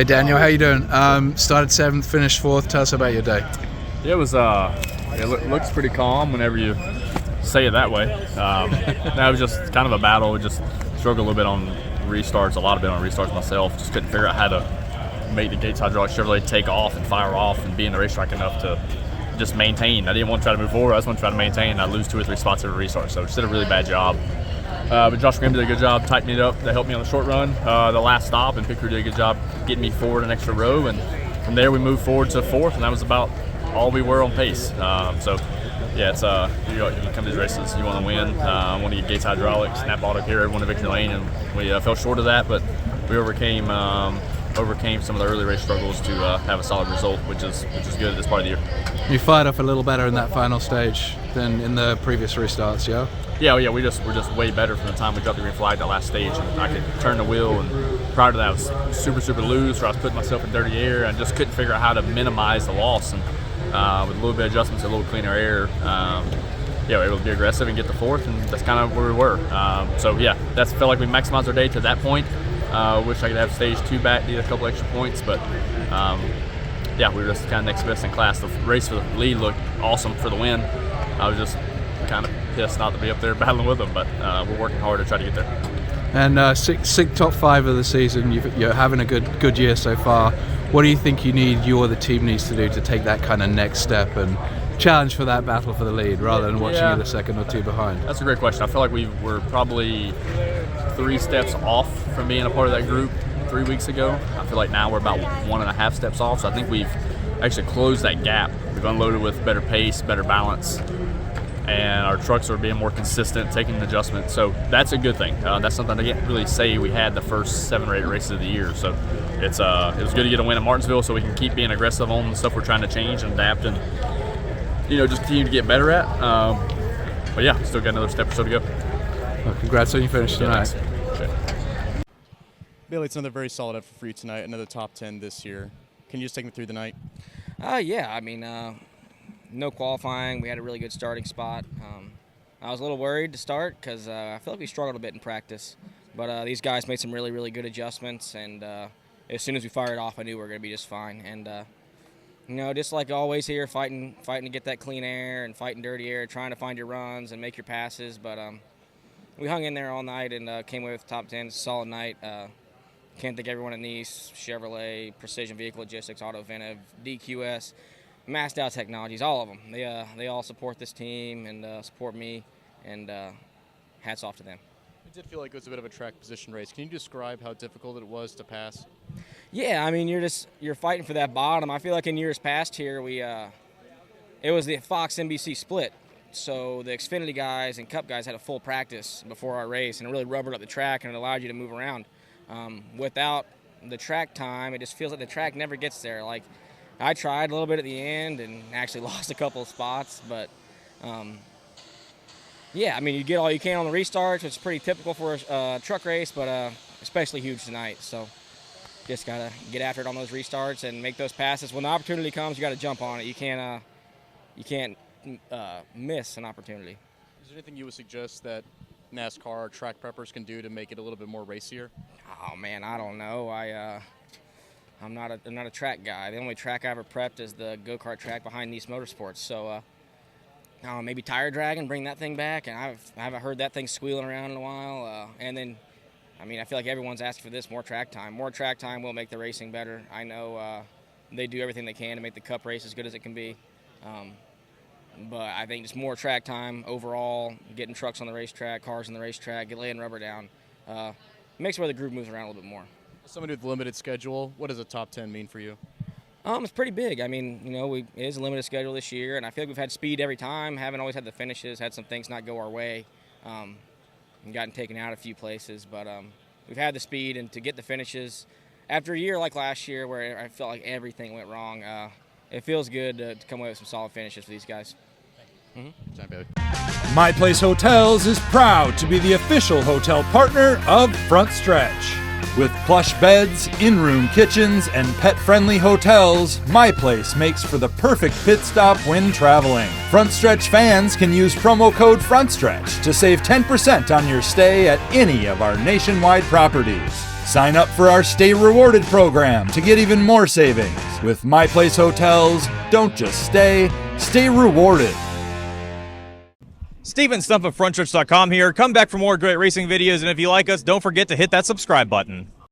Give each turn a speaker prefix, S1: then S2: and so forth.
S1: Hey Daniel, how you doing? Started 7th, finished 4th. Tell us about your day.
S2: It was looks pretty calm whenever you say it that way. That was just kind of a battle. Just struggled a little bit on restarts, a lot of it on restarts myself. Just couldn't figure out how to make the Gates Hydraulic Chevrolet take off and fire off and be in the racetrack enough to just maintain. I didn't want to try to move forward. I just want to try to maintain. I lose 2 or 3 spots every restart, so just did a really bad job. But Josh Graham did a good job tightening it up to help me on the short run. The last stop, and Picker did a good job getting me forward an extra row, and from there we moved forward to 4th, and that was about all we were on pace. So yeah, it's you come to these races, you want to win. Want to get Gates Hydraulics, snap auto here, everyone in victory lane, and we fell short of that, but we overcame some of the early race struggles to have a solid result, which is good at this part of the year.
S1: You fired off a little better in that final stage than in the previous restarts, yeah?
S2: Yeah, we're just way better from the time we dropped the green flag that last stage. And I could turn the wheel, and prior to that I was super loose, where I was putting myself in dirty air and just couldn't figure out how to minimize the loss. And with a little bit of adjustments, a little cleaner air, we were able to be aggressive and get the 4th, and that's kind of where we were. So yeah, that's felt like we maximized our day to that point. Wish I could have stage 2 back, need a couple extra points, but we were just kind of next best in class. The race for the lead looked awesome for the win. I was just kind of pissed not to be up there battling with them, but we're working hard to try to get there.
S1: And six top 5 of the season, you're having a good year so far. What do you think you or the team needs to do to take that kind of next step and challenge for that battle for the lead, rather than watching you the 2nd or 2 behind?
S2: That's a great question. I feel like we were probably 3 steps off from being a part of that group 3 weeks ago. I feel like now we're about 1.5 steps off, so I think we've actually closed that gap. We've unloaded with better pace, better balance, and our trucks are being more consistent, taking an adjustment. So that's a good thing. That's something I can't really say we had the first 7 or 8 races of the year. So it was good to get a win at Martinsville, so we can keep being aggressive on the stuff we're trying to change and adapt, and just continue to get better at. But yeah, still got another step or so to go.
S1: Well, congrats on your finish tonight.
S3: Bailey, it's another very solid effort for you tonight, another top 10 this year. Can you just take me through the night?
S4: No qualifying. We had a really good starting spot. I was a little worried to start because I feel like we struggled a bit in practice. But these guys made some really good adjustments, and as soon as we fired off, I knew we were going to be just fine. And, just like always here, fighting to get that clean air and fighting dirty air, trying to find your runs and make your passes. But we hung in there all night and came away with the top 10. It's a solid night. Can't thank everyone at Nice, Chevrolet, Precision Vehicle Logistics, Auto Ventive, DQS, Massed Out Technologies, all of them. They all support this team and support me, and hats off to them.
S3: It did feel like it was a bit of a track position race. Can you describe how difficult it was to pass?
S4: Yeah, you're fighting for that bottom. I feel like in years past here, it was the Fox NBC split. So the Xfinity guys and Cup guys had a full practice before our race, and it really rubbered up the track, and it allowed you to move around. Without the track time, it just feels like the track never gets there. Like, I tried a little bit at the end and actually lost a couple of spots, but you get all you can on the restarts, which is pretty typical for a truck race, but especially huge tonight. So just got to get after it on those restarts and make those passes. When the opportunity comes, you got to jump on it. You can't miss an opportunity.
S3: Is there anything you would suggest that NASCAR or track preppers can do to make it a little bit more racier?
S4: Oh man, I don't know. I'm not a track guy. The only track I ever prepped is the go-kart track behind Nice Motorsports. So maybe tire drag and bring that thing back. And I haven't heard that thing squealing around in a while. And then, I feel like everyone's asking for this, more track time. More track time will make the racing better. I know they do everything they can to make the Cup race as good as it can be. But I think just more track time overall, getting trucks on the racetrack, cars on the racetrack, laying rubber down, makes where the group moves around a little bit more.
S3: Somebody with a limited schedule, what does a top 10 mean for you?
S4: It's pretty big. It is a limited schedule this year, and I feel like we've had speed every time. Haven't always had the finishes, had some things not go our way, and gotten taken out a few places. But we've had the speed, and to get the finishes after a year like last year where I felt like everything went wrong, it feels good to come away with some solid finishes for these guys.
S5: My Place Hotels is proud to be the official hotel partner of Frontstretch. With plush beds, in-room kitchens, and pet-friendly hotels, My Place makes for the perfect pit stop when traveling. Frontstretch fans can use promo code Frontstretch to save 10% on your stay at any of our nationwide properties. Sign up for our Stay Rewarded program to get even more savings. With My Place Hotels, don't just stay, stay rewarded.
S6: Steven Stump of Frontstretch.com here. Come back for more great racing videos, and if you like us, don't forget to hit that subscribe button.